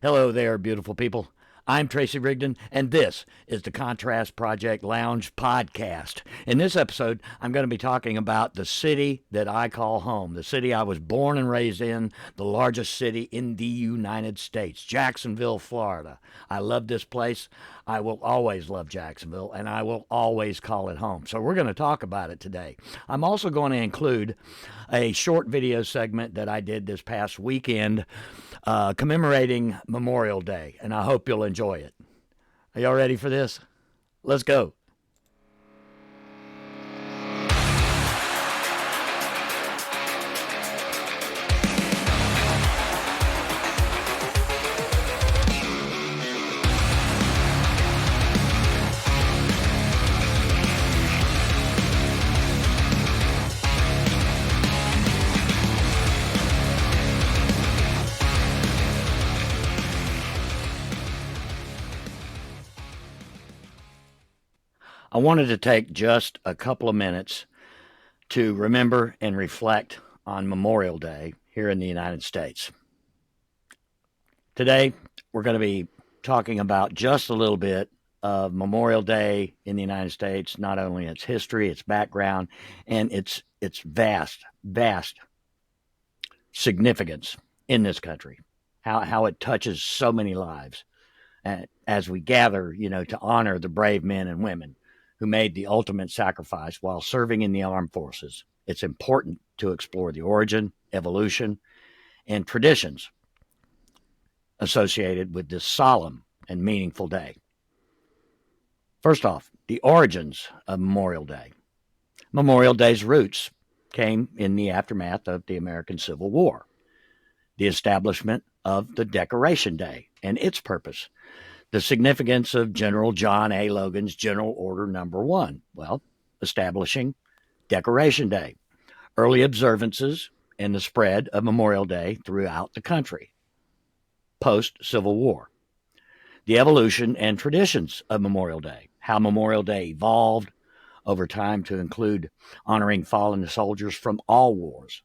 Hello there, beautiful people. I'm Tracy Rigdon, and this is the Contrast Project Lounge podcast. In this episode, I'm going to be talking about the city that I call home, the city I was born and raised in, the largest city in the United States, Jacksonville, Florida. I love this place. I will always love Jacksonville, and I will always call it home. So we're going to talk about it today. I'm also going to include a short video segment that I did this past weekend commemorating Memorial Day, and I hope you'll enjoy it. Are y'all ready for this? Let's go. I wanted to take just a couple of minutes to remember and reflect on Memorial Day here in the United States. Today, we're going to be talking about just a little bit of Memorial Day in the United States, not only its history, its background, and its vast significance in this country, how it touches so many lives as we gather, to honor the brave men and women who made the ultimate sacrifice while serving in the armed forces. It's important to explore the origin, evolution, and traditions associated with this solemn and meaningful day. First off, the origins of Memorial Day. Memorial Day's roots came in the aftermath of the American Civil War, the establishment of the Decoration Day and its purpose. The significance of General John A. Logan's General Order Number 1, establishing Decoration Day, early observances, and the spread of Memorial Day throughout the country, post-Civil War. The evolution and traditions of Memorial Day, how Memorial Day evolved over time to include honoring fallen soldiers from all wars,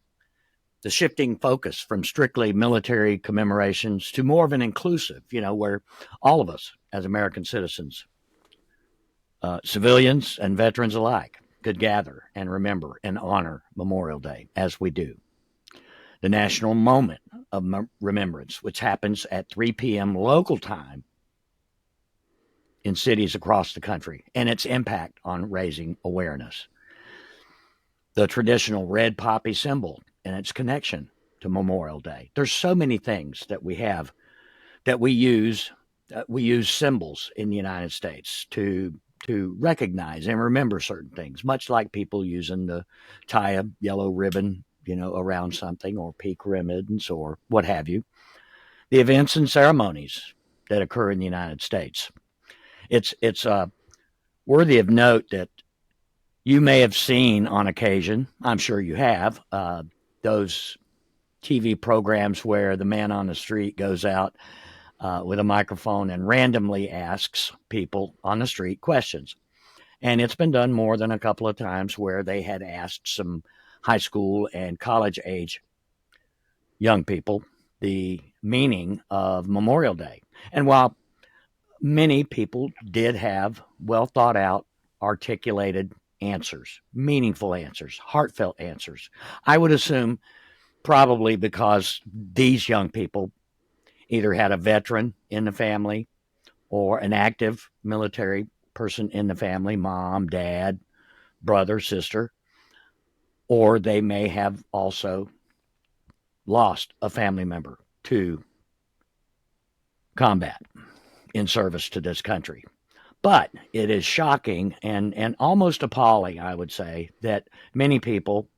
the shifting focus from strictly military commemorations to more of an inclusive, where all of us as American citizens, civilians and veterans alike, could gather and remember and honor Memorial Day as we do. The national moment of remembrance, which happens at 3 p.m. local time in cities across the country, and its impact on raising awareness. The traditional red poppy symbol and its connection to Memorial Day. There's so many things that we have that we use. We use symbols in the United States to recognize and remember certain things, much like people using the tie a yellow ribbon, around something, or peak ribbons or what have you. The events and ceremonies that occur in the United States. It's worthy of note that you may have seen on occasion, I'm sure you have, those TV programs where the man on the street goes out with a microphone and randomly asks people on the street questions. And it's been done more than a couple of times where they had asked some high school and college age young people the meaning of Memorial Day. And while many people did have well thought out, articulated answers, meaningful answers, heartfelt answers, I would assume probably because these young people either had a veteran in the family or an active military person in the family, mom, dad, brother, sister, or they may have also lost a family member to combat in service to this country. But it is shocking and almost appalling, I would say, that many people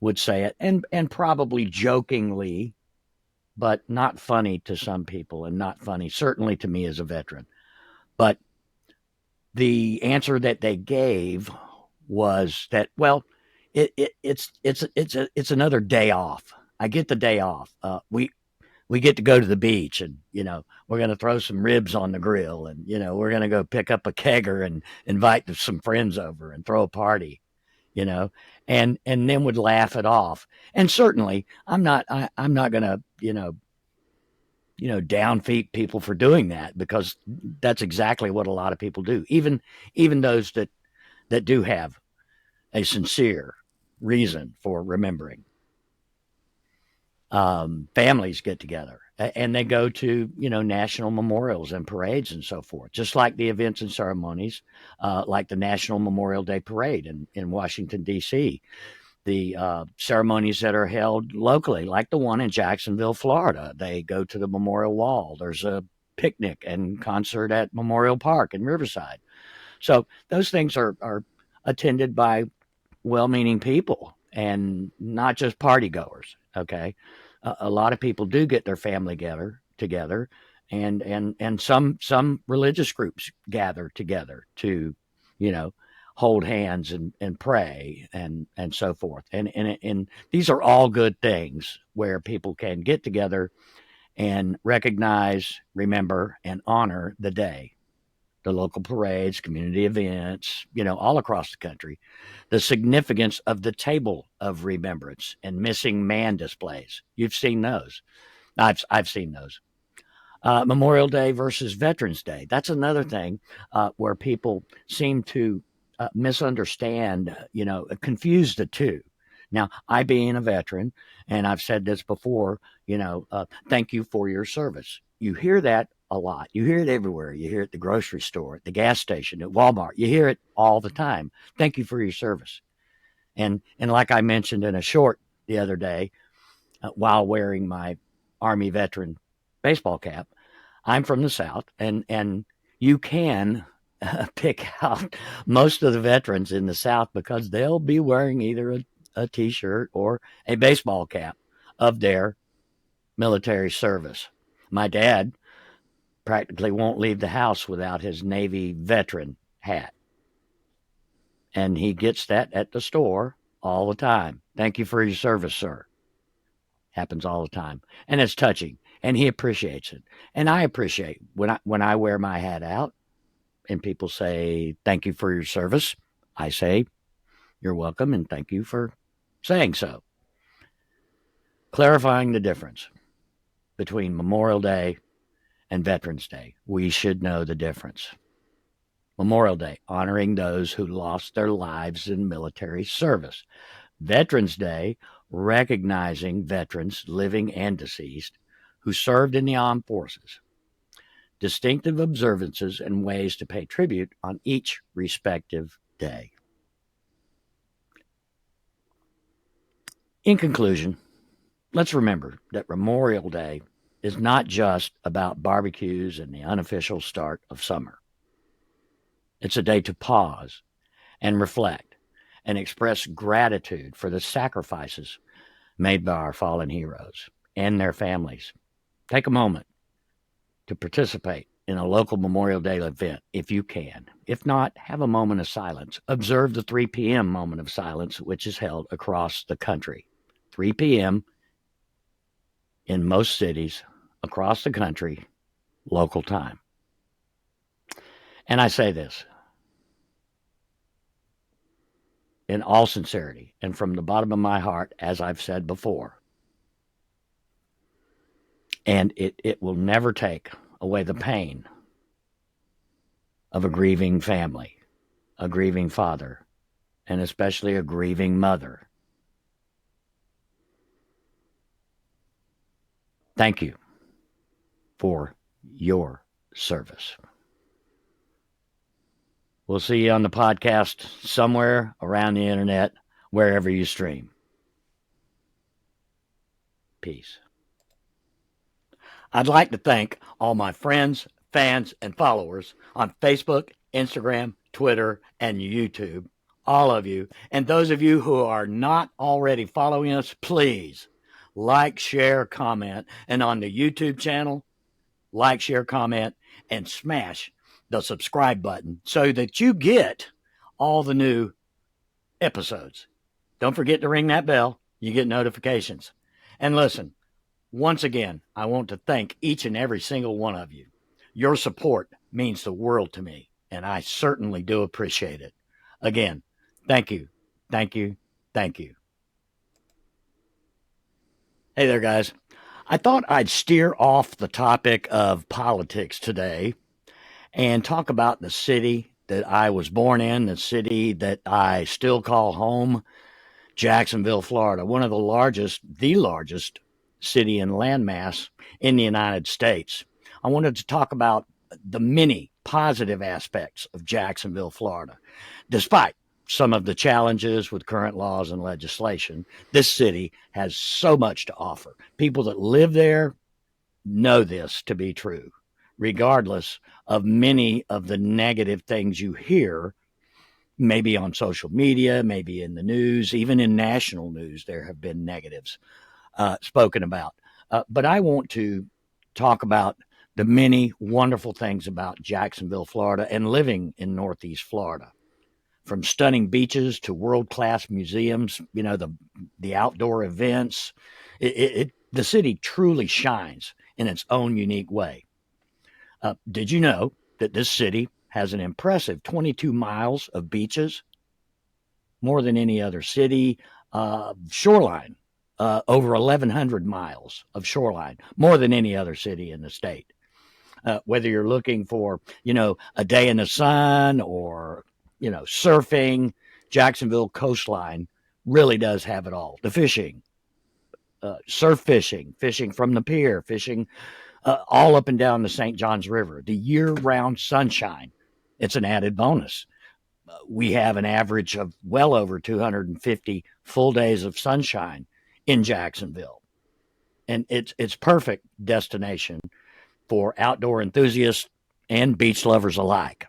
would say it, and probably jokingly, but not funny to some people, and not funny certainly to me as a veteran. But the answer that they gave was that, well, it's another day off. I get the day off. We get to go to the beach, and we're going to throw some ribs on the grill, and we're going to go pick up a kegger and invite some friends over and throw a party. And then would laugh it off. And certainly I'm not going to, downbeat people for doing that, because that's exactly what a lot of people do. Even those that do have a sincere reason for remembering. Families get together and they go to national memorials and parades and so forth, just like the events and ceremonies, like the National Memorial Day Parade in Washington, D.C., the ceremonies that are held locally, like the one in Jacksonville, Florida. They go to the Memorial Wall. There's a picnic and concert at Memorial Park in Riverside. So those things are attended by well-meaning people and not just party goers. Okay, a lot of people do get their family together, and some religious groups gather together to, you know, hold hands and pray and so forth. And these are all good things where people can get together and recognize, remember, and honor the day, the local parades, community events, all across the country, the significance of the table of remembrance and missing man displays. You've seen those. I've seen those. Memorial Day versus Veterans Day. That's another thing where people seem to misunderstand, confuse the two. Now, I being a veteran, and I've said this before, thank you for your service. You hear that a lot. You hear it everywhere. You hear it at the grocery store, at the gas station, at Walmart. You hear it all the time. Thank you for your service. And like I mentioned in a short the other day, while wearing my Army veteran baseball cap, I'm from the South, and you can pick out most of the veterans in the South because they'll be wearing either a T-shirt or a baseball cap of their military service. My dad practically won't leave the house without his Navy veteran hat, and he gets that at the store all the time. Thank you for your service, sir. Happens all the time, and it's touching, and he appreciates it, and I appreciate when I wear my hat out and people say thank you for your service. I say you're welcome and thank you for saying so. Clarifying the difference between Memorial Day and Veterans Day. We should know the difference. Memorial Day, honoring those who lost their lives in military service. Veterans Day, recognizing veterans, living and deceased, who served in the armed forces. Distinctive observances and ways to pay tribute on each respective day. In conclusion, let's remember that Memorial Day is not just about barbecues and the unofficial start of summer. It's a day to pause and reflect and express gratitude for the sacrifices made by our fallen heroes and their families. Take a moment to participate in a local Memorial Day event if you can. If not, have a moment of silence. Observe the 3 p.m. moment of silence, which is held across the country. 3 p.m. in most cities across the country, local time. And I say this in all sincerity and from the bottom of my heart, as I've said before. And it will never take away the pain of a grieving family, a grieving father, and especially a grieving mother. Thank you for your service. We'll see you on the podcast somewhere around the internet, wherever you stream. Peace. I'd like to thank all my friends, fans, and followers on Facebook, Instagram, Twitter, and YouTube. All of you. And those of you who are not already following us, please like, share, comment. And on the YouTube channel, like, share, comment, and smash the subscribe button so that you get all the new episodes. Don't forget to ring that bell. You get notifications. And listen, once again, I want to thank each and every single one of you. Your support means the world to me, and I certainly do appreciate it. Again, thank you, thank you, thank you. Hey there, guys. I thought I'd steer off the topic of politics today and talk about the city that I was born in, the city that I still call home, Jacksonville, Florida, one of the largest city and landmass in the United States. I wanted to talk about the many positive aspects of Jacksonville, Florida. Despite some of the challenges with current laws and legislation, this city has so much to offer. People that live there know this to be true, regardless of many of the negative things you hear, maybe on social media, maybe in the news, even in national news, there have been negatives spoken about. But I want to talk about the many wonderful things about Jacksonville, Florida, and living in Northeast Florida. From stunning beaches to world-class museums, the outdoor events, the city truly shines in its own unique way. Did you know that this city has an impressive 22 miles of beaches, more than any other city? Shoreline, over 1,100 miles of shoreline, more than any other city in the state. Whether you're looking for, a day in the sun or, surfing, Jacksonville coastline really does have it all. The fishing, surf fishing, fishing from the pier, fishing all up and down the St. Johns River, the year-round sunshine. It's an added bonus. We have an average of well over 250 full days of sunshine in Jacksonville, and it's perfect destination for outdoor enthusiasts and beach lovers alike.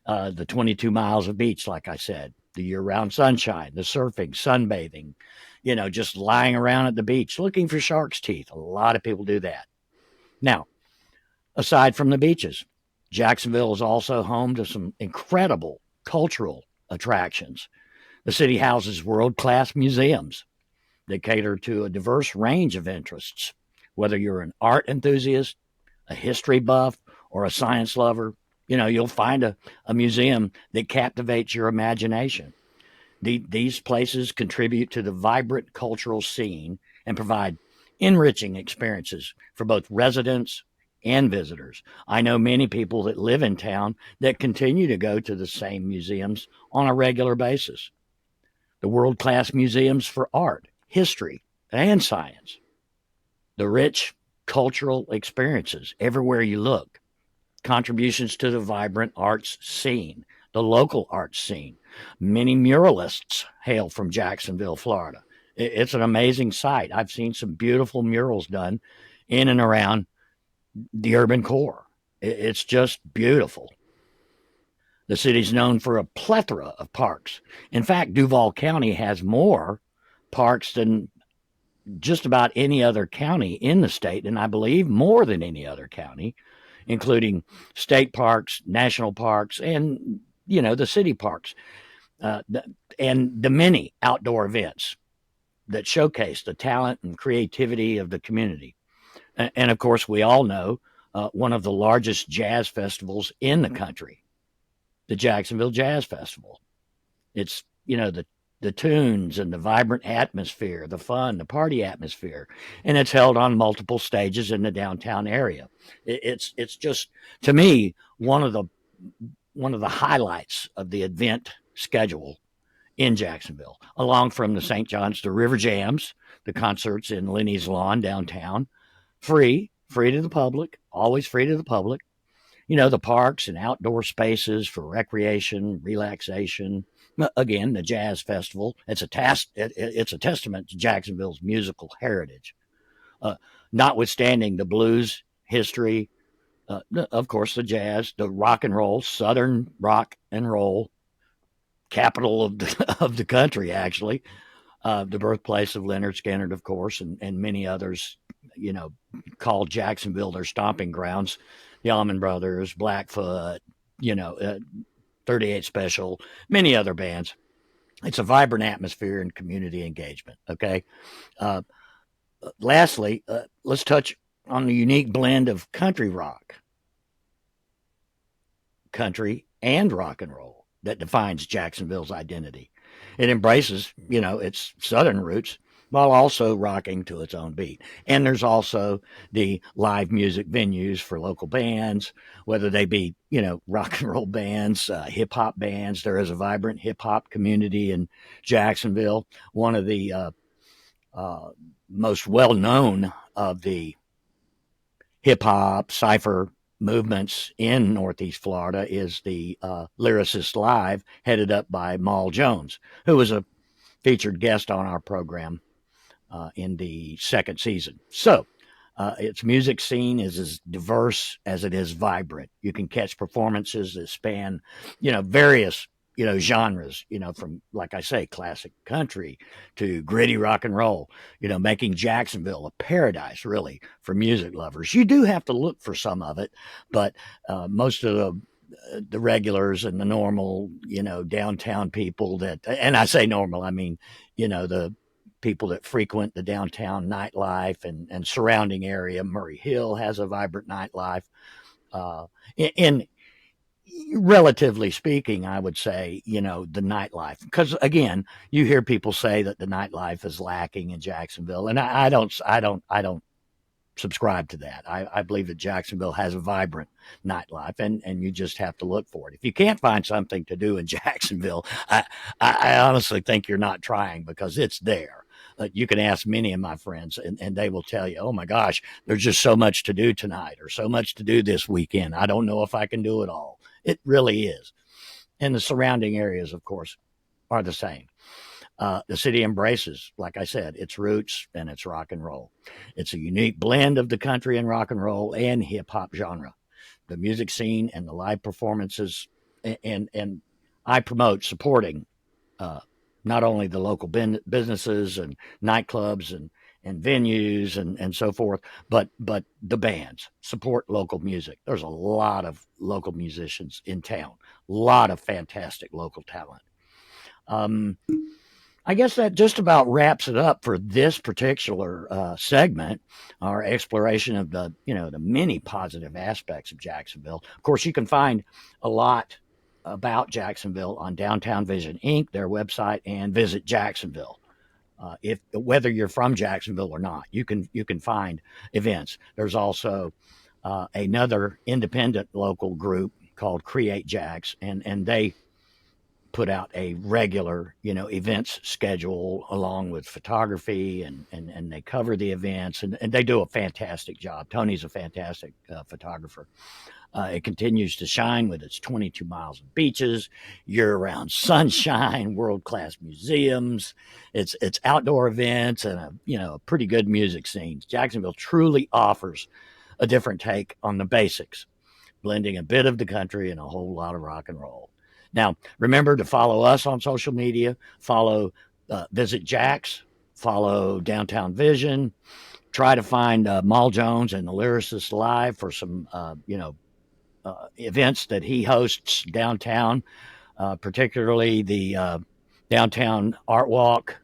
The 22 miles of beach, like I said, the year-round sunshine, the surfing, sunbathing, just lying around at the beach looking for shark's teeth. A lot of people do that. Now, aside from the beaches, Jacksonville is also home to some incredible cultural attractions. The city houses world-class museums that cater to a diverse range of interests. Whether you're an art enthusiast, a history buff, or a science lover, you'll find a museum that captivates your imagination. These places contribute to the vibrant cultural scene and provide enriching experiences for both residents and visitors. I know many people that live in town that continue to go to the same museums on a regular basis. The world-class museums for art, history, and science. The rich cultural experiences everywhere you look. Contributions to the vibrant arts scene, the local arts scene. Many muralists hail from Jacksonville, Florida. It's an amazing sight. I've seen some beautiful murals done in and around the urban core. It's just beautiful. The city's known for a plethora of parks. In fact, Duval County has more parks than just about any other county in the state, and I believe more than any other county, including state parks, national parks, and, the city parks, and the many outdoor events that showcase the talent and creativity of the community. And of course, we all know one of the largest jazz festivals in the country, the Jacksonville Jazz Festival. It's, the tunes and the vibrant atmosphere, the fun, the party atmosphere, and it's held on multiple stages in the downtown area. It's just, to me, one of the highlights of the event schedule in Jacksonville, along from the St. John's, the River Jams, the concerts in Lenny's Lawn downtown, free to the public, always free to the public. The parks and outdoor spaces for recreation, relaxation. Again, the Jazz Festival. It's a testament to Jacksonville's musical heritage. Notwithstanding the blues history, of course, the jazz, the rock and roll, Southern rock and roll, capital of the country, actually. The birthplace of Leonard Skinner, of course, and many others, called Jacksonville their stomping grounds. The Allman Brothers, Blackfoot, 38 Special, many other bands. It's a vibrant atmosphere and community engagement. Okay. Lastly, let's touch on the unique blend of country rock, country and rock and roll that defines Jacksonville's identity. It embraces, its southern roots, while also rocking to its own beat. And there's also the live music venues for local bands, whether they be, rock and roll bands, hip hop bands. There is a vibrant hip hop community in Jacksonville. One of the uh, most well known of the hip hop cipher movements in Northeast Florida is the Lyricist Live, headed up by Maul Jones, who was a featured guest on our program in the second season. So its music scene is as diverse as it is vibrant. You can catch performances that span, various, genres, from, like I say, classic country to gritty rock and roll, making Jacksonville a paradise, really, for music lovers. You do have to look for some of it, but most of the regulars and the normal, downtown people that, and I say normal, I mean, the people that frequent the downtown nightlife and surrounding area. Murray Hill has a vibrant nightlife. In relatively speaking, I would say, the nightlife, because again, you hear people say that the nightlife is lacking in Jacksonville, and I don't subscribe to that. I believe that Jacksonville has a vibrant nightlife, and you just have to look for it. If you can't find something to do in Jacksonville, I honestly think you're not trying, because it's there. You can ask many of my friends, and they will tell you, oh my gosh, there's just so much to do tonight or so much to do this weekend. I don't know if I can do it all. It really is. And the surrounding areas, of course, are the same. The city embraces, like I said, its roots and its rock and roll. It's a unique blend of the country and rock and roll and hip hop genre. The music scene and the live performances, and I promote supporting uh, not only the local businesses and nightclubs and venues and so forth, but the bands. Support local music. There's a lot of local musicians in town, a lot of fantastic local talent. Um, I guess that just about wraps it up for this particular segment, our exploration of the many positive aspects of Jacksonville. Of course, you can find a lot about Jacksonville on Downtown Vision Inc., their website, and Visit Jacksonville. If whether you're from Jacksonville or not, you can find events. There's also another independent local group called Create Jacks, and they put out a regular, events schedule along with photography, and they cover the events, and they do a fantastic job. Tony's a fantastic photographer. It continues to shine with its 22 miles of beaches, year-round sunshine, world-class museums, its outdoor events, and a pretty good music scene. Jacksonville truly offers a different take on the basics, blending a bit of the country and a whole lot of rock and roll. Now, remember to follow us on social media, follow Visit Jax, follow Downtown Vision, try to find Maul Jones and the Lyricist Live for some, events that he hosts downtown, particularly the downtown art walk.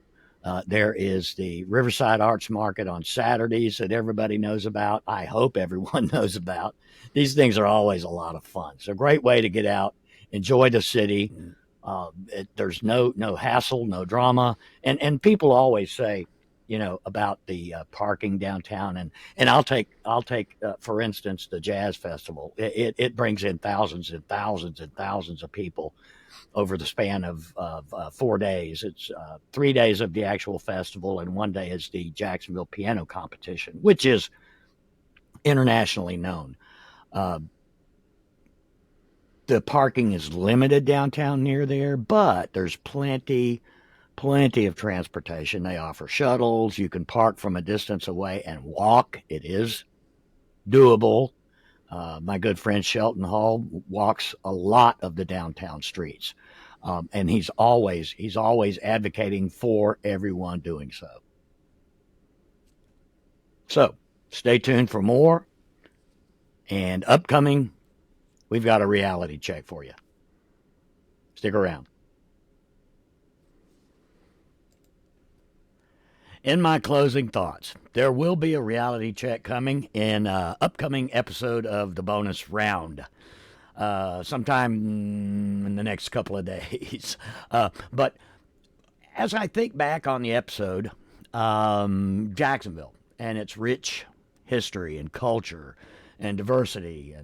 There is the Riverside Arts Market on Saturdays that everybody knows about. I hope everyone knows about. These things are always a lot of fun. It's a great way to get out, enjoy the city. There's no hassle, no drama, and people always say, about the parking downtown, and I'll take for instance the jazz festival. It brings in thousands and thousands and thousands of people over the span of 4 days. It's 3 days of the actual festival, and one day is the Jacksonville Piano Competition, which is internationally known. Uh, the parking is limited downtown near there, but there's plenty of transportation. They offer shuttles. You can park from a distance away and walk. It is doable. My good friend Shelton Hall walks a lot of the downtown streets, and he's always advocating for everyone doing so. So stay tuned for more. And upcoming, we've got a reality check for you. Stick around. In my closing thoughts, there will be a reality check coming in upcoming episode of the bonus round. Sometime in the next couple of days. But as I think back on the episode, Jacksonville and its rich history and culture and diversity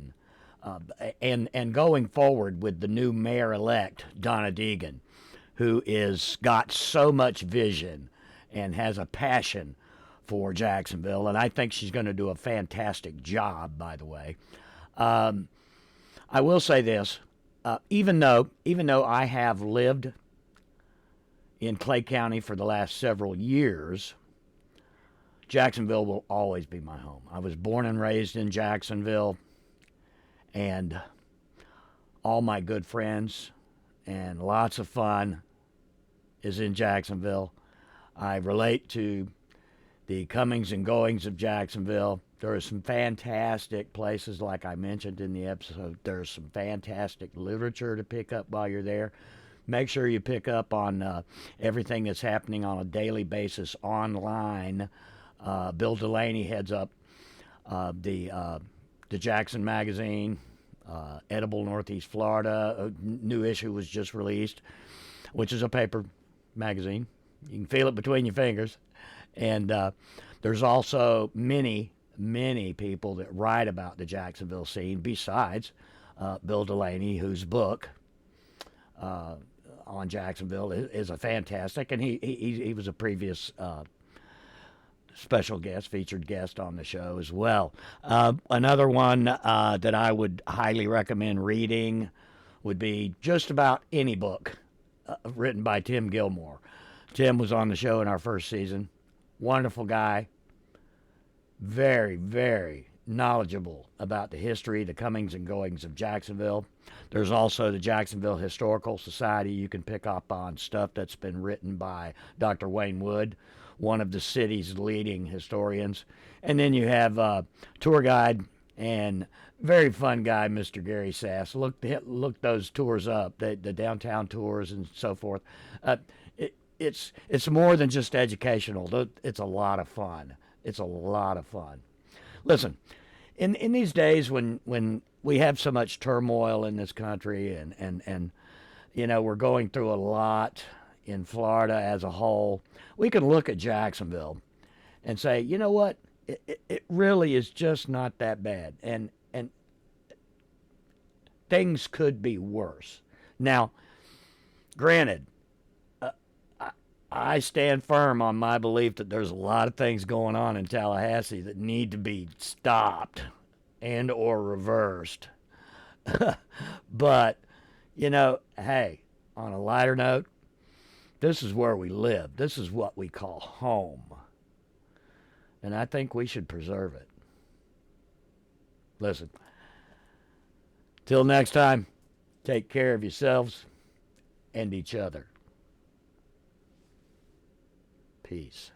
and going forward with the new mayor-elect, Donna Deegan, who is got so much vision and has a passion for Jacksonville, and I think she's going to do a fantastic job, by the way. I will say this, even though I have lived in Clay County for the last several years, Jacksonville will always be my home. I was born and raised in Jacksonville, and all my good friends and lots of fun is in Jacksonville. I relate to the comings and goings of Jacksonville. There are some fantastic places, like I mentioned in the episode. There's some fantastic literature to pick up while you're there. Make sure you pick up on everything that's happening on a daily basis online. Bill Delaney heads up the Jackson magazine. Edible Northeast Florida. A new issue was just released, which is a paper magazine. You can feel it between your fingers. And there's also many people that write about the Jacksonville scene besides Bill Delaney, whose book on Jacksonville is a fantastic, and he was a previous special guest, featured guest on the show as well. Another one that I would highly recommend reading would be just about any book written by Tim Gilmore. Tim was on the show in our first season. Wonderful guy. Very, very knowledgeable about the history, the comings and goings of Jacksonville. There's also the Jacksonville Historical Society. You can pick up on stuff that's been written by Dr. Wayne Wood, one of the city's leading historians. And then you have tour guide and very fun guy, Mr. Gary Sass. Look those tours up, the downtown tours and so forth. It's more than just educational. It's a lot of fun. It's a lot of fun. Listen, in these days when we have so much turmoil in this country and you know, we're going through a lot in Florida as a whole, we can look at Jacksonville and say, you know what, it really is just not that bad, and things could be worse. Now, granted, I stand firm on my belief that there's a lot of things going on in Tallahassee that need to be stopped and or reversed. But, you know, hey, on a lighter note, this is where we live. This is what we call home. And I think we should preserve it. Listen, till next time, take care of yourselves and each other. Peace.